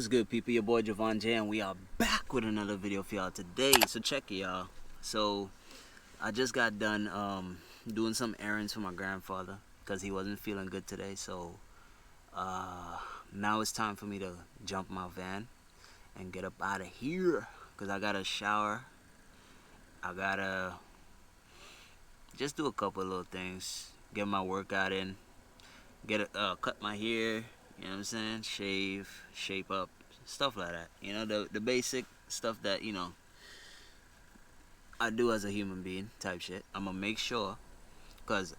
What's good, people? Your boy JOVANJ, and we are back with another video for y'all today. So check it, y'all. So I just got done doing some errands for my grandfather because he wasn't feeling good today. So now it's time for me to jump my van and get up out of here because I gotta shower. I gotta just do a couple of little things, get my workout in, cut my hair. You know what I'm saying? Shave, shape up, stuff like that. You know, the basic stuff that, you know, I do as a human being type shit. I'm gonna make sure, because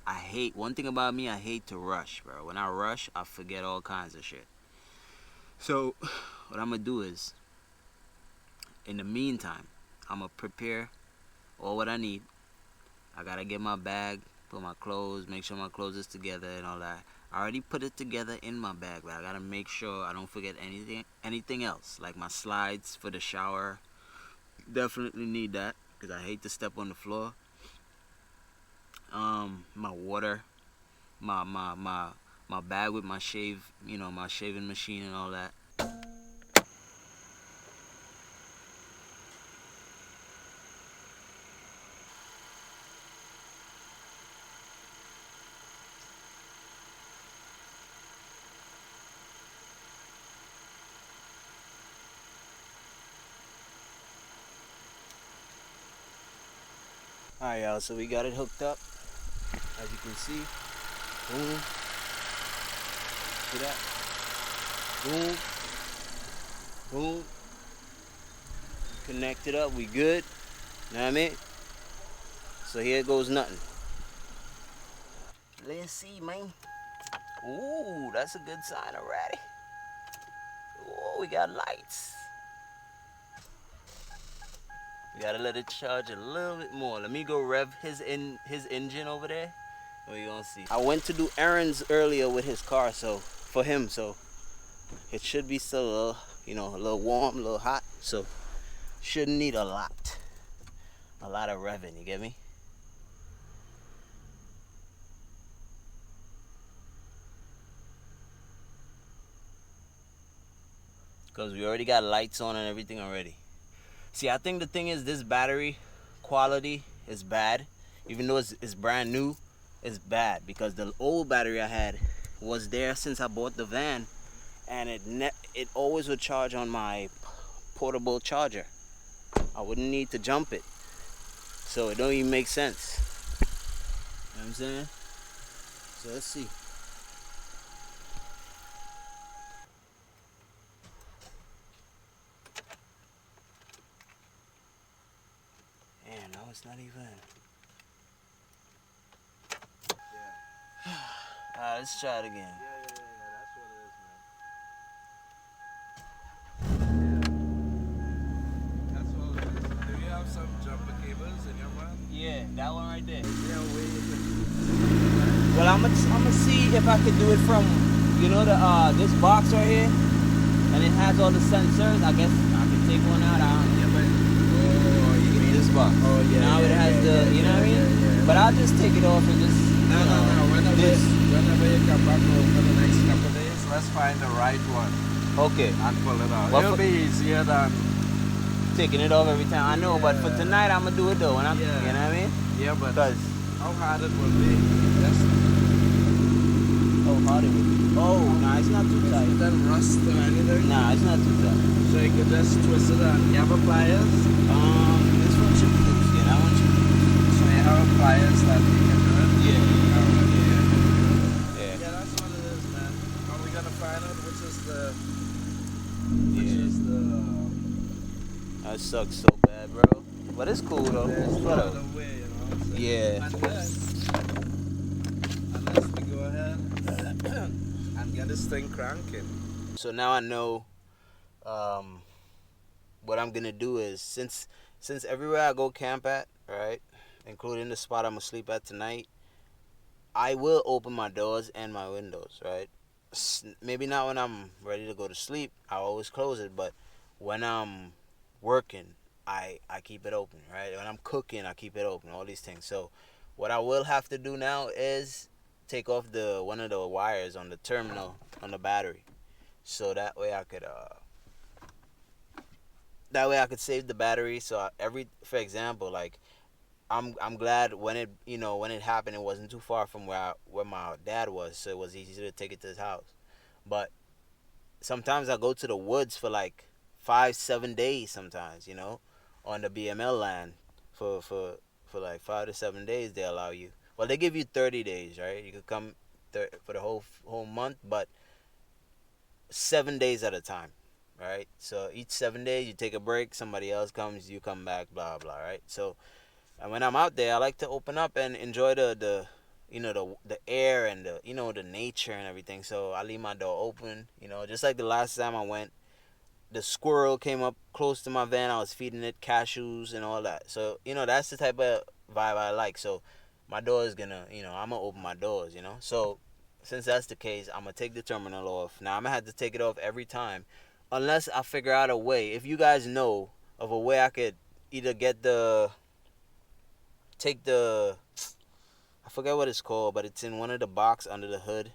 one thing about me, I hate to rush, bro. When I rush, I forget all kinds of shit. So what I'm gonna do is, in the meantime, I'm gonna prepare all what I need. I gotta get my bag, put my clothes, make sure my clothes is together and all that. I already put it together in my bag, but I gotta make sure I don't forget anything else, like my slides for the shower. Definitely need that because I hate to step on the floor. My water, my bag with my my shaving machine and all that. Alright, y'all, so we got it hooked up. As you can see, boom. See that? Boom. Boom. Connected up, we good. Know what I mean? So here goes nothing. Let's see, man. Ooh, that's a good sign already. Ooh, we got lights. We gotta let it charge a little bit more. Let me go rev his engine over there. We gonna see. I went to do errands earlier with his car, so it should be still a little, a little warm, a little hot. So shouldn't need a lot of revving. You get me? Because we already got lights on and everything already. See, I think the thing is this battery quality is bad. Even though it's brand new, it's bad. Because the old battery I had was there since I bought the van. And it always would charge on my portable charger. I wouldn't need to jump it. So it don't even make sense. You know what I'm saying? So let's see. Man, no, it's not even. Yeah. Alright, let's try it again. Yeah, that's what it is, man. Yeah. That's all it is. Do you have some jumper cables in your van? Yeah, that one right there. Is there a way you can... Well, I'm gonna see if I could do it from, this box right here, and it has all the sensors. I guess I can take one out. Yeah, but... Oh, you can... This box. Oh, yeah. Now it has you know what I mean? Yeah. But I'll just take it off and just, No. Whenever you come back over the next couple of days, let's find the right one Okay. and pull it out. Well, It'll be easier than... Taking it off every time. I know, but for Yeah. tonight, I'm gonna do it though. You know what I mean? Yeah, but Because how hard it will be. Just... how hard it would be. Oh, nah, it's not too tight. It doesn't rust or anything. Nah, it's not too tight. So you could just twist it on. You have a pliers? This one should be loose. Yeah, that one should be loose. So you have a pliers that you can do it? Yeah. Yeah, that's what it is, man. Are we gonna find out which is the... That sucks so bad, bro. But it's cool though. There's no Whatever. other way, you know? So Yeah. Unless we go ahead and get this thing cranking. So now I know what I'm gonna do is since everywhere I go camp at, right, including the spot I'm gonna sleep at tonight, I will open my doors and my windows, right? Maybe not when I'm ready to go to sleep. I always close it, but when I'm working, I keep it open, right? When I'm cooking, I keep it open. All these things. So what I will have to do now is take off one of the wires on the terminal on the battery, so that way I could That way I could save the battery. So for example, like I'm glad when it when it happened, it wasn't too far from where my dad was, so it was easy to take it to his house. But sometimes I go to the woods for like 5-7 days. Sometimes on the BML land for like 5 to 7 days they allow you. Well, they give you 30 days, right? You could come for the whole month, but 7 days at a time, right? So each 7 days you take a break, somebody else comes, you come back, blah blah, right? So and when I'm out there, I like to open up and enjoy the the air and the nature and everything. So I leave my door open, just like the last time I went. The squirrel came up close to my van. I was feeding it cashews and all that. So that's the type of vibe I like. So my door is gonna, I'm gonna open my doors. So since that's the case, I'm gonna take the terminal off. Now I'm gonna have to take it off every time, unless I figure out a way. If you guys know of a way I could either take the, I forget what it's called, but it's in one of the box under the hood.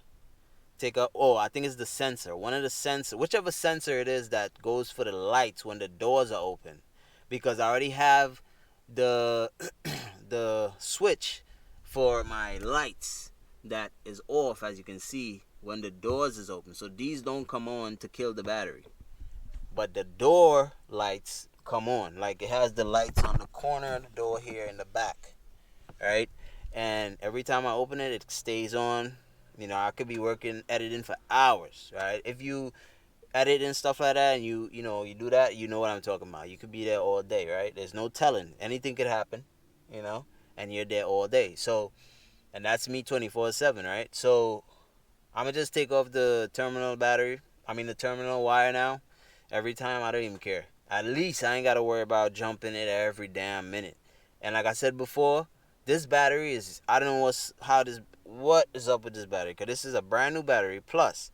I think it's the sensor. One of the sensor, whichever sensor it is that goes for the lights when the doors are open, because I already have the the switch for my lights that is off, as you can see, when the doors is open. So these don't come on to kill the battery, but the door lights come on. Like it has the lights on the corner of the door here in the back, right? And every time I open it, it stays on. I could be working, editing for hours, right? If you edit and stuff like that, and you do that, you know what I'm talking about. You could be there all day, right? There's no telling. Anything could happen, and you're there all day. So, and that's me 24/7, right? So, I'm gonna just take off the terminal battery. I mean the terminal wire now. Every time, I don't even care. At least I ain't gotta worry about jumping it every damn minute. And like I said before, this battery is, I don't know what is up with this battery, because this is a brand new battery. Plus,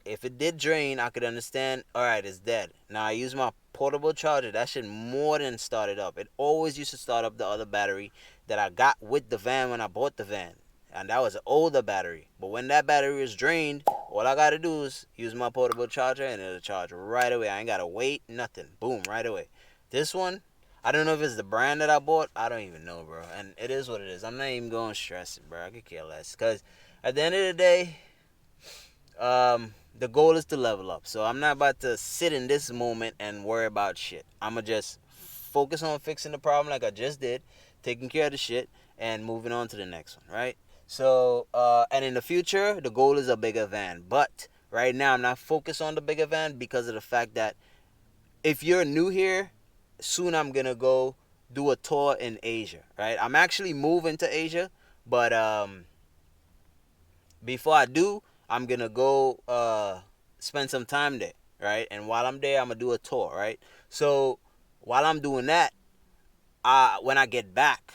if it did drain, I could understand, all right, it's dead. Now I use my portable charger. That should more than start it up. It always used to start up the other battery that I got with the van when I bought the van, and that was an older battery. But when that battery is drained, all I gotta do is use my portable charger and it'll charge right away. I ain't gotta wait, nothing. Boom, right away. This one, I don't know if it's the brand that I bought. I don't even know, bro. And it is what it is. I'm not even going to stress it, bro. I could care less. Because at the end of the day, the goal is to level up. So I'm not about to sit in this moment and worry about shit. I'm going to just focus on fixing the problem like I just did, taking care of the shit, and moving on to the next one, right? So, and in the future, the goal is a bigger van. But right now, I'm not focused on the bigger van because of the fact that if you're new here, soon I'm going to go do a tour in Asia, right? I'm actually moving to Asia, but before I do, I'm going to go spend some time there, right? And while I'm there, I'm going to do a tour, right? So while I'm doing that, when I get back,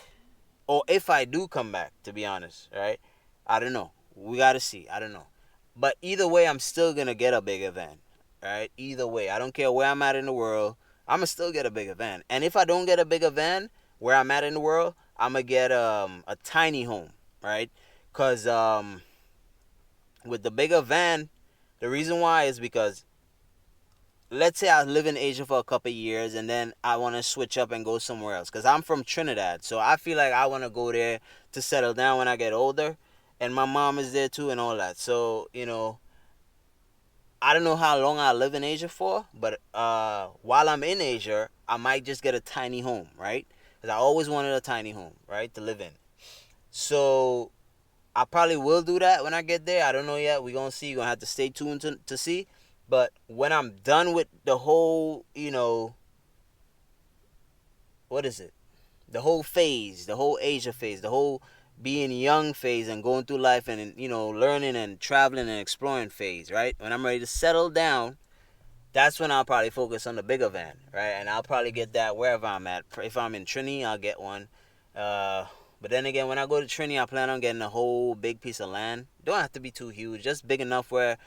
or if I do come back, to be honest, right? I don't know. We got to see. I don't know. But either way, I'm still going to get a bigger van, right? Either way. I don't care where I'm at in the world. I'm going to still get a bigger van. And if I don't get a bigger van where I'm at in the world, I'm going to get a tiny home, right? Because with the bigger van, the reason why is because let's say I live in Asia for a couple of years and then I want to switch up and go somewhere else. Because I'm from Trinidad. So I feel like I want to go there to settle down when I get older. And my mom is there too and all that. So, I don't know how long I'll live in Asia for. But while I'm in Asia, I might just get a tiny home, right? Because I always wanted a tiny home, right, to live in. So I probably will do that when I get there. I don't know yet. We're going to see. You're going to have to stay tuned to see. But when I'm done with the whole, what is it? The whole phase, the whole Asia phase, the whole being young phase and going through life and, learning and traveling and exploring phase, right? When I'm ready to settle down, that's when I'll probably focus on the bigger van, right? And I'll probably get that wherever I'm at. If I'm in Trini, I'll get one. But then again, when I go to Trini, I plan on getting a whole big piece of land. Don't have to be too huge, just big enough where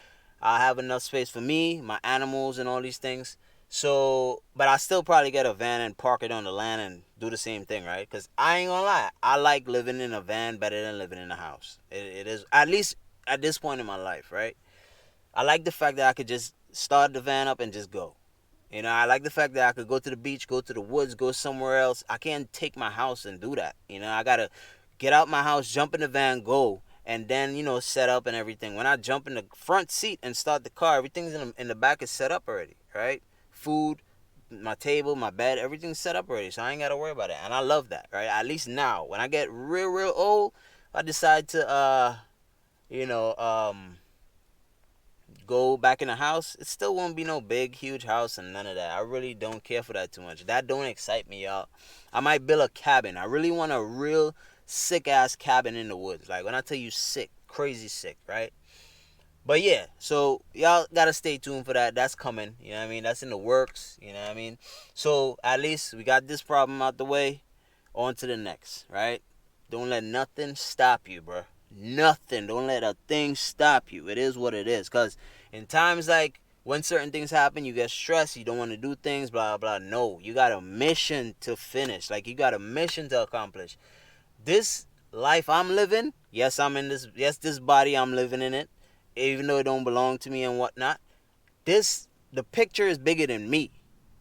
I'll have enough space for me, my animals, and all these things. So, but I still probably get a van and park it on the land and do the same thing, right? Because I ain't gonna lie, I like living in a van better than living in a house. It is, at least at this point in my life, right? I like the fact that I could just start the van up and just go. You know, I like the fact that I could go to the beach, go to the woods, go somewhere else. I can't take my house and do that. You know, I gotta get out my house, jump in the van, go, and then, you know, set up and everything. When I jump in the front seat and start the car, everything's in the back is set up already, right? Food, my table, my bed, everything's set up already, so I ain't gotta worry about it. And I love that, right? At least now, when I get real old, I decide to, you know, go back in the house, it still won't be no big, huge house and none of that. I really don't care for that too much. That don't excite me, y'all. I might build a cabin. I really want a real sick-ass cabin in the woods. Like, when I tell you sick, crazy sick, right? But yeah, so y'all gotta stay tuned for that. That's coming, you know what I mean? That's in the works, you know what I mean? So, at least we got this problem out the way. On to the next, right? Don't let nothing stop you, bro. Nothing. Don't let a thing stop you. It is what it is. Because in times like when certain things happen, you get stressed, you don't want to do things, blah, blah. No, you got a mission to finish. Like, you got a mission to accomplish. This life I'm living, yes, this body, I'm living in it, even though it don't belong to me and whatnot. The picture is bigger than me,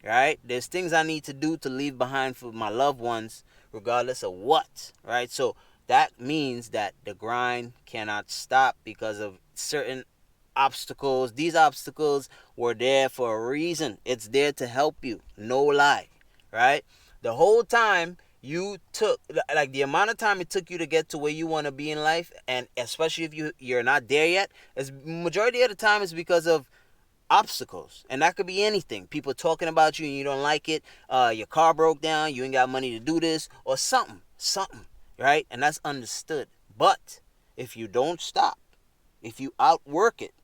right? There's things I need to do to leave behind for my loved ones, regardless of what, right? So that means that the grind cannot stop because of certain obstacles. These obstacles were there for a reason. It's there to help you. No lie, right? The whole time you took, like, the amount of time it took you to get to where you want to be in life, and especially if you're not there yet, is majority of the time is because of obstacles. And that could be anything. People talking about you and you don't like it. Your car broke down, you ain't got money to do this, or something, right? And that's understood. But if you don't stop, if you outwork it,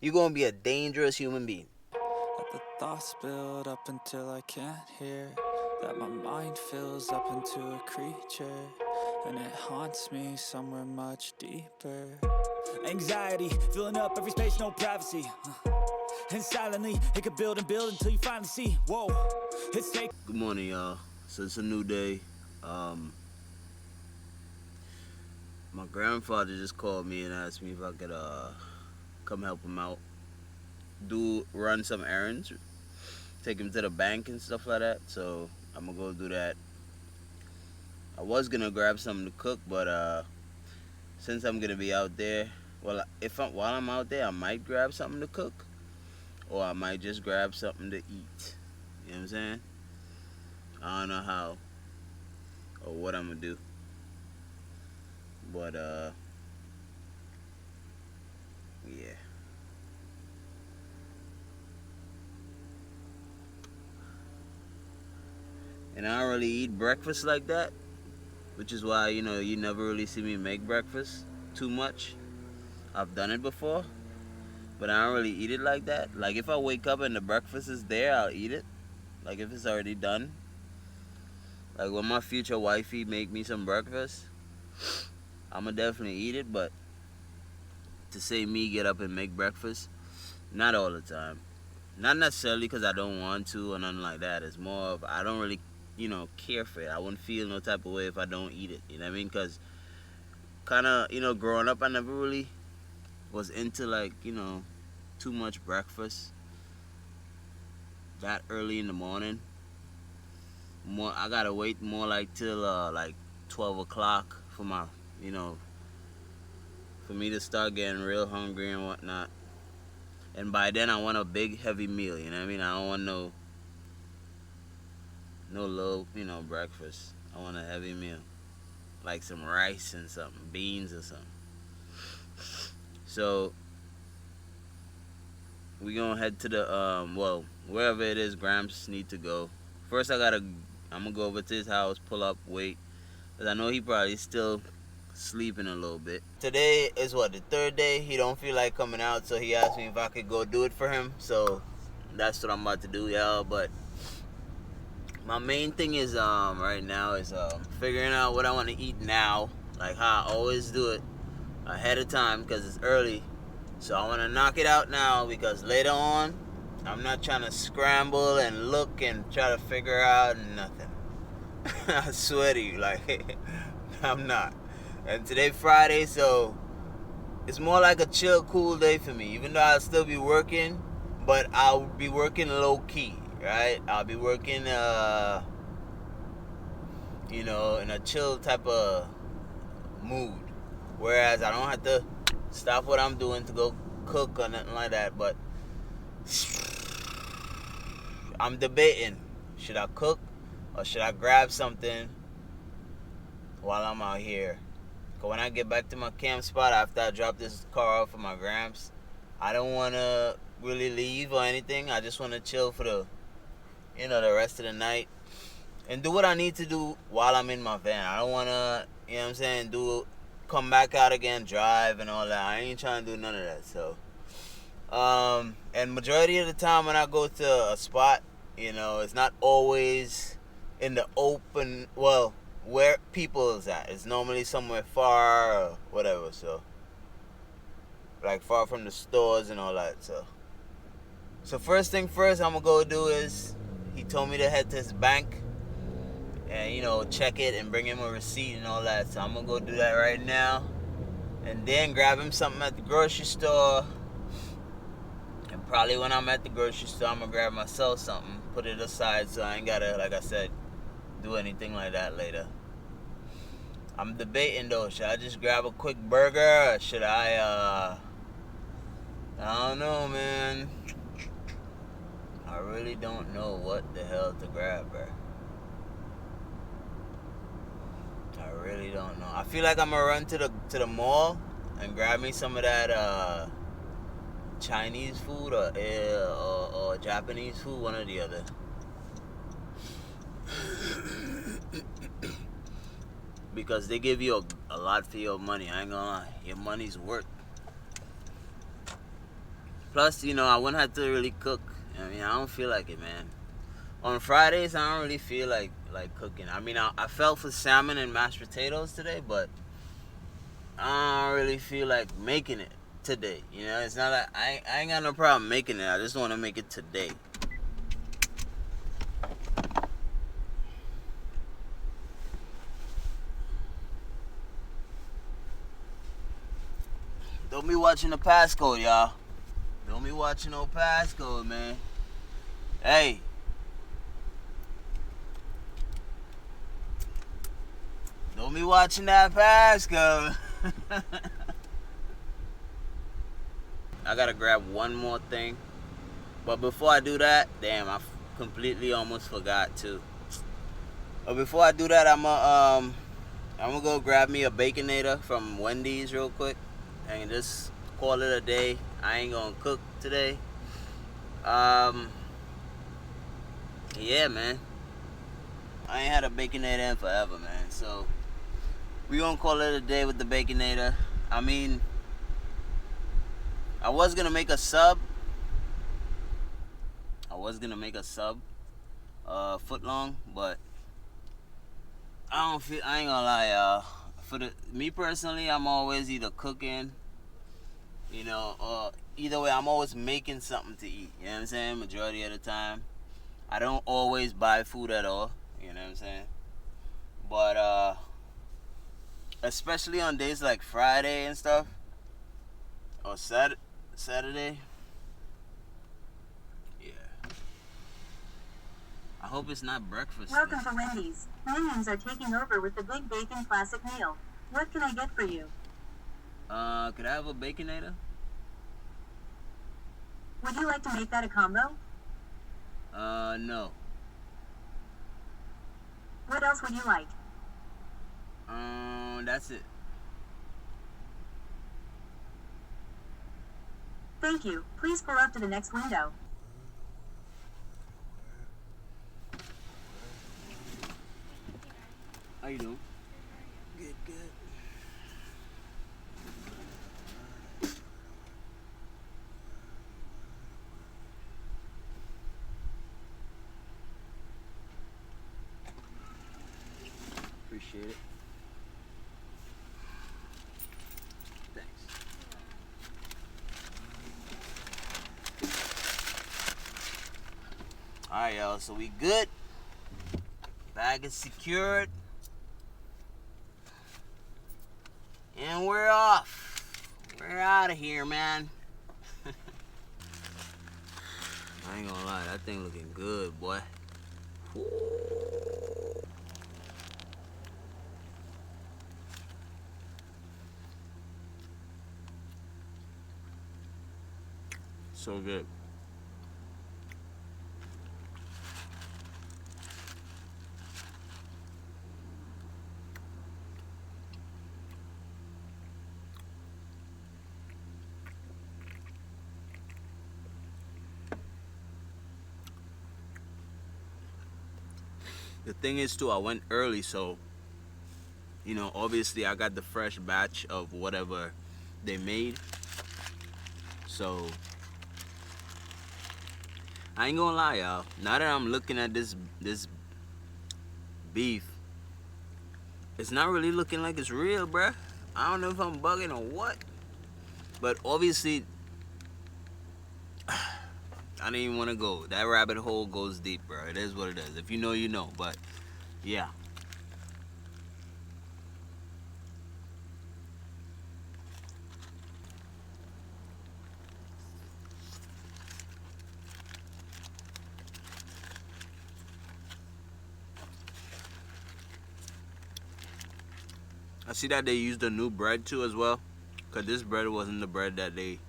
you're going to be a dangerous human being. Let the thoughts build up until I can't hear, that my mind fills up into a creature, and it haunts me somewhere much deeper. Anxiety filling up every space, no privacy, and silently it could build and build until you finally see, whoa, it's take. Good morning, y'all. So it's a new day. My grandfather just called me and asked me if I could come help him out, run some errands, take him to the bank and stuff like that. So I'm gonna go do that. I was gonna grab something to cook, but since I'm gonna be out there, well, while I'm out there, I might grab something to cook, or I might just grab something to eat. You know what I'm saying? I don't know how or what I'm gonna do, but yeah. And I don't really eat breakfast like that, which is why, you know, you never really see me make breakfast too much. I've done it before, but I don't really eat it like that. Like, if I wake up and the breakfast is there, I'll eat it. Like, if it's already done. Like, when my future wifey make me some breakfast, I'ma definitely eat it. But to say me get up and make breakfast, not all the time. Not necessarily because I don't want to or nothing like that. It's more of, I don't really, you know, care for it. I wouldn't feel no type of way if I don't eat it. You know what I mean? Because kind of, you know, growing up, I never really was into, like, you know, too much breakfast that early in the morning. I gotta wait more like till like 12 o'clock for my, you know, for me to start getting real hungry and whatnot. And by then I want a big heavy meal, you know what I mean? I don't want no low, you know, breakfast. I want a heavy meal, like some rice and something, beans or something. So we gonna head to the well, wherever it is Gramps need to go. First I'm gonna go over to his house, pull up, wait, because I know he probably still sleeping a little bit. Today is what, the third day he don't feel like coming out, so he asked me if I could go do it for him. So that's what I'm about to do, y'all. But my main thing is right now is figuring out what I want to eat now, like how I always do it ahead of time, because it's early. So I want to knock it out now, because later on I'm not trying to scramble and look and try to figure out nothing. I swear to you, like, I'm not. And today Friday, so it's more like a chill, cool day for me. Even though I'll still be working, but I'll be working low key, right? I'll be working, you know, in a chill type of mood. Whereas I don't have to stop what I'm doing to go cook or nothing like that. But I'm debating, should I cook or should I grab something while I'm out here? Because when I get back to my camp spot after I drop this car off for my gramps, I don't want to really leave or anything. I just want to chill for the rest of the night and do what I need to do while I'm in my van. I don't want to, you know what I'm saying, come back out again, drive and all that. I ain't trying to do none of that. So, and majority of the time when I go to a spot, you know, it's not always in the open, well, where people is at. It's normally somewhere far or whatever, so. Like far from the stores and all that, So first thing first I'm going to go do is, he told me to head to his bank and, you know, check it and bring him a receipt and all that. So I'm going to go do that right now. And then grab him something at the grocery store. And probably when I'm at the grocery store, I'm going to grab myself something, put it aside so I ain't got to, like I said, do anything like that later. I'm debating though, should I just grab a quick burger or should I don't know, man. I really don't know what the hell to grab, bro. I really don't know. I feel like I'm gonna run to the mall and grab me some of that Chinese food or Japanese food, one or the other. Because they give you a lot for your money. I ain't gonna lie. Your money's worth. Plus, you know, I wouldn't have to really cook. I mean, I don't feel like it, man. On Fridays, I don't really feel like cooking. I mean, I felt for salmon and mashed potatoes today, but I don't really feel like making it today. You know, it's not like I ain't got no problem making it. I just want to make it today. Don't be watching the passcode, y'all. Don't be watching no passcode, man. Hey. Don't be watching that passcode. I gotta grab one more thing. But before I do that, damn, I completely almost forgot too. But before I do that, I'm gonna go grab me a Baconator from Wendy's real quick and just call it a day. I ain't gonna cook today. Yeah, man. I ain't had a Baconator in forever, man. So we gonna call it a day with the Baconator. I mean, I was gonna make a sub. Foot long, but I ain't gonna lie, y'all. Me personally, I'm always either cooking, you know, or either way, I'm always making something to eat. You know what I'm saying? Majority of the time, I don't always buy food at all. You know what I'm saying? But especially on days like Friday and stuff, or Saturday. Yeah. I hope it's not breakfast. Welcome to Wendy's. Minions are taking over with the Big Bacon Classic Meal. What can I get for you? Could I have a Baconator? Would you like to make that a combo? No. What else would you like? That's it. Thank you. Please pull up to the next window. How you doing? Good. Appreciate it. Thanks. Alright, y'all, so we good. Bag is secured. And we're off. We're out of here, man. I ain't gonna lie, that thing looking good, boy. So good. The thing is too, I went early, so you know, obviously I got the fresh batch of whatever they made. So I ain't gonna lie, y'all. Now that I'm looking at this beef, it's not really looking like it's real, bruh. I don't know if I'm bugging or what, but obviously I didn't even want to go. That rabbit hole goes deep, bro. It is what it is. If you know, you know. But yeah. I see that they used a new bread too as well, because this bread wasn't the bread that they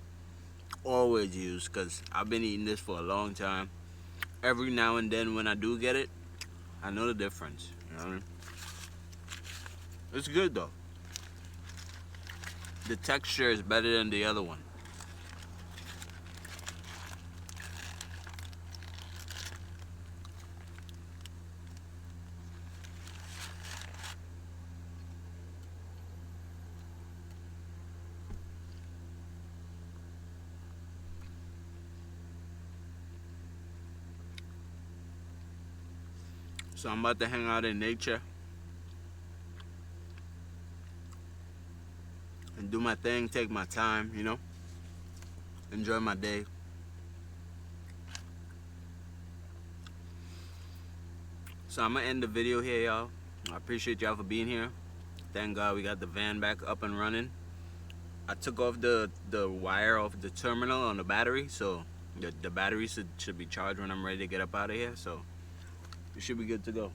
always use, because I've been eating this for a long time. Every now and then when I do get it, I know the difference. You know what I mean? It's good though. The texture is better than the other one. So I'm about to hang out in nature and do my thing, take my time, you know, enjoy my day. So I'm gonna end the video here, y'all. I appreciate y'all for being here. Thank God we got the van back up and running. I took off the wire off the terminal on the battery, so the battery should be charged when I'm ready to get up out of here. So it should be good to go.